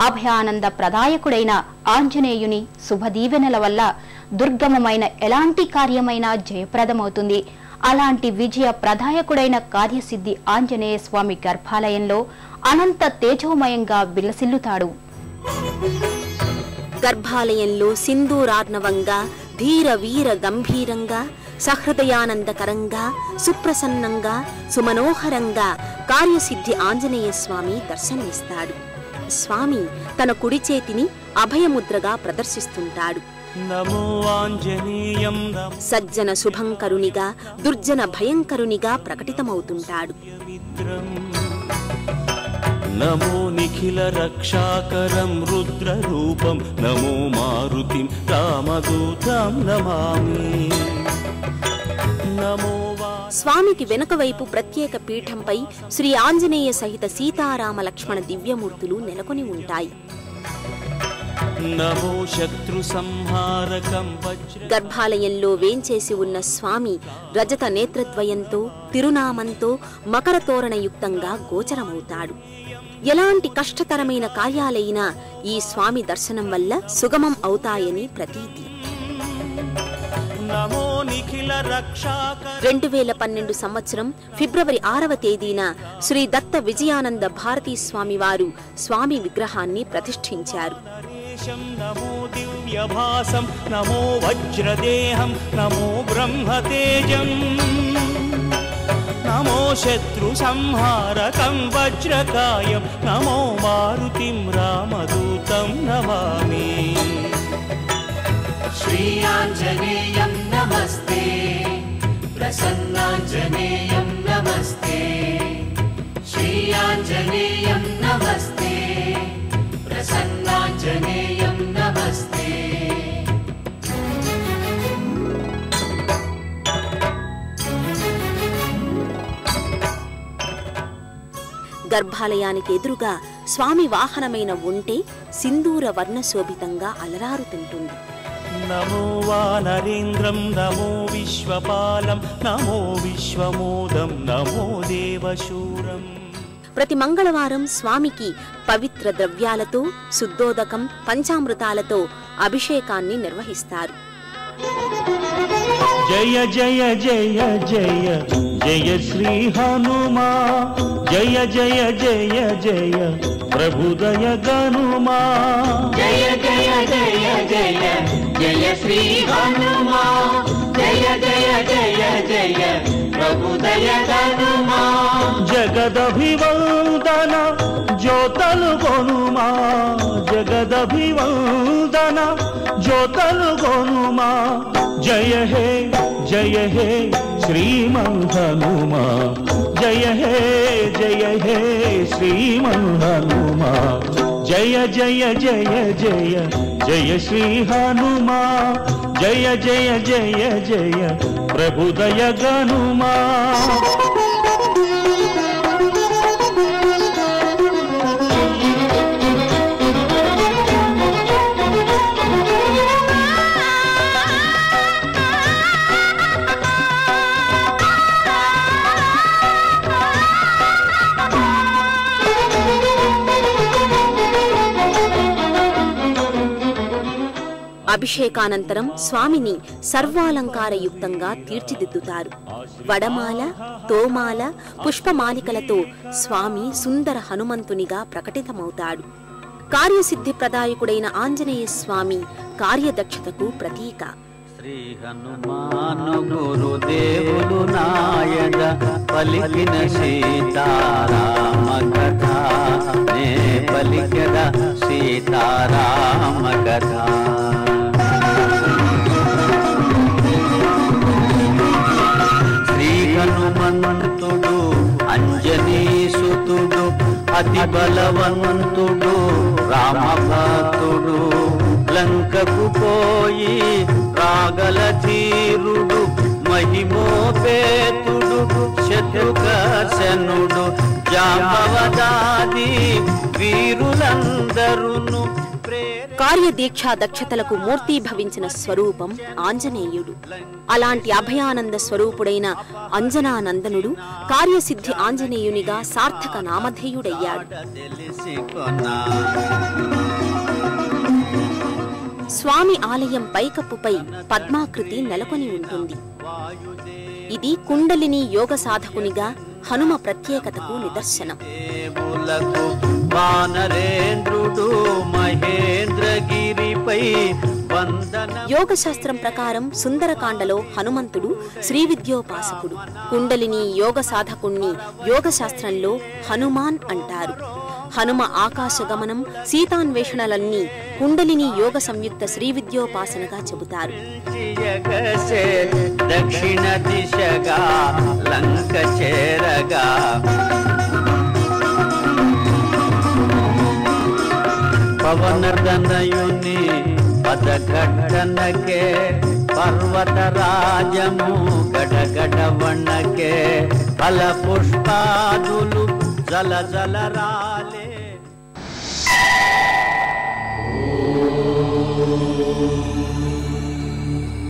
అభయానంద ప్రదాయకుడైన ఆంజనేయుని శుభదీవెనల వల్ల దుర్గమమైన ఎలాంటి కార్యమైనా జయప్రదమవుతుంది. అలాంటి విజయ ప్రదాయకుడైన కార్యసిద్ధి ఆంజనేయ స్వామి గర్భాలయంలో అనంత తేజోమయంగా విలసిల్లుతాడు. గర్భాలయంలో సింధూరార్ణవంగా ధీర వీర గంభీరంగా సహృదయానందకరంగా సుప్రసన్నంగా సుమనోహరంగా కార్యసిద్ధి ఆంజనేయ స్వామి దర్శనమిస్తాడు. స్వామి తన కుడి చేతిని అభయముద్రగా ప్రదర్శిస్తుంటాడు. సజ్జన శుభంకరునిగా దుర్జన భయంకరునిగా ప్రకటితమవుతుంటాడు. నమో నిఖిల రక్షాకరం రుద్ర రూపం నమో మారుతిం రామదూతం నమామి. స్వామికి వెనుక వైపు ప్రత్యేక పీఠంపై శ్రీ ఆంజనేయ సహిత సీతారామ లక్ష్మణ దివ్యమూర్తులు నెలకొని ఉంటాయి. గర్భాలయంలో వేంచేసి ఉన్న స్వామి రజత నేత్రద్వయంతో తిరునామంతో మకర తోరణయుక్తంగా గోచరమవుతాడు. ఎలాంటి కష్టతరమైన కార్యాలైనా ఈ స్వామి దర్శనం వల్ల సుగమం అవుతాయని ప్రతీతి. 2012 సంవత్సరం ఫిబ్రవరి 6వ తేదీన శ్రీ దత్త విజయానంద భారతీ స్వామి వారు స్వామి విగ్రహాన్ని ప్రతిష్ఠించారు. నమో దివ్యభాసం నమో వజ్రదేహం నమో బ్రహ్మతేజం నమో శత్రు సంహారకం వజ్రకాయం నమో మారుతిం రామదూతం నమామి. శ్రీ ఆంజనేయం నమస్తే ప్రసన్నాంజనేయం నమస్తే శ్రీ ఆంజనేయం నమస్తే ప్రసన్నాంజనేయం నమస్తే. గర్భాలయానికి ఎదురుగా స్వామి వాహనమైన ఒంటె సింధూర వర్ణశోభితంగా అలరారుతుంటుంది. నమో వానరేంద్రం నమో విశ్వపాలం నమో విశ్వమోదం నమో దేవశూరం. ప్రతి మంగళవారం స్వామికి పవిత్ర ద్రవ్యాలతో శుద్ధోదకం పంచామృతాలతో అభిషేకాన్ని నిర్వహిస్తారు. జయ జయ జయ జయ జయ శ్రీ హనుమా జయ జయ జయ జయ ప్రభుదయ గనుమా జయ జయ జయ జయ జయ శ్రీ హనుమా జయ జయ జయ జయ ప్రభుదయ గనుమా. జగదభివందన జ్యోతలు గొనుమా జగదభివందన జ్యోతలు గొనుమా. జయ హే శ్రీమన్ హనుమా జయ హే శ్రీమన్ హనుమా. జయ జయ జయ జయ జయ శ్రీ హనుమా జయ జయ జయ జయ ప్రభుదయ గనుమా. అభిషేకానంతరం స్వామిని సర్వాలంకారయుక్తంగా తీర్చిదిద్దుతారు. వడమాల తోమాల పుష్పమాలికలతో స్వామి సుందర హనుమంతునిగా ప్రకటితమవుతాడు. కార్యసిద్ధి ప్రదాయకుడైన ఆంజనేయ స్వామి కార్యదక్షతకు ప్రతీక. శ్రీ హనుమాను గురుదేవులు నాయక పలికిన సీతారామ కథ నే పలికిన సీతారామ కథ. శ్రీ హనుమంతుడు అంజనీసుతుడు అతి బలవంతుడు రామభక్తుడు లంకకు పోయి రాగల ధీరుడు మహిమోపేతుడు శత్రుఘర్షణుడు జాంబవదాది వీరులందరును. కార్యదీక్షా దక్షతలకు మూర్తీభవించిన స్వరూపం ఆంజనేయుడు. అలాంటి అభయానంద స్వరూపుడైన అంజనానందనుడు కార్యసిద్ధి ఆంజనేయునిగా సార్థక నామధేయుడయ్యాడు. స్వామి ఆలయం పైకప్పుపై పద్మాకృతి నెలకొని ఉంటుంది. ఇది కుండలిని యోగ సాధకునిగా హనుమ ప్రత్యేకతకు నిదర్శనం. వానరేంద్రుడు మహేంద్రగిరిపై యోగ శాస్త్రం ప్రకారం సుందరకాండలో హనుమంతుడు శ్రీ విద్యోపాసకుడు. కుండలిని యోగ సాధకుణ్ణి యోగ శాస్త్రంలో హనుమాన్ అంటారు. హనుమ ఆకాశ గమనం, సీతాన్వేషణలన్నీ కుండలిని యోగ సంయుక్త శ్రీ విద్యోపాసనగా చెబుతారు. దక్షిణ దిశగా లంక చేరగా పవనతనయుని పదఘట్టనకే పర్వతరాజము గడగడవణకే ఫల పుష్పాదులు జల జల రాలే.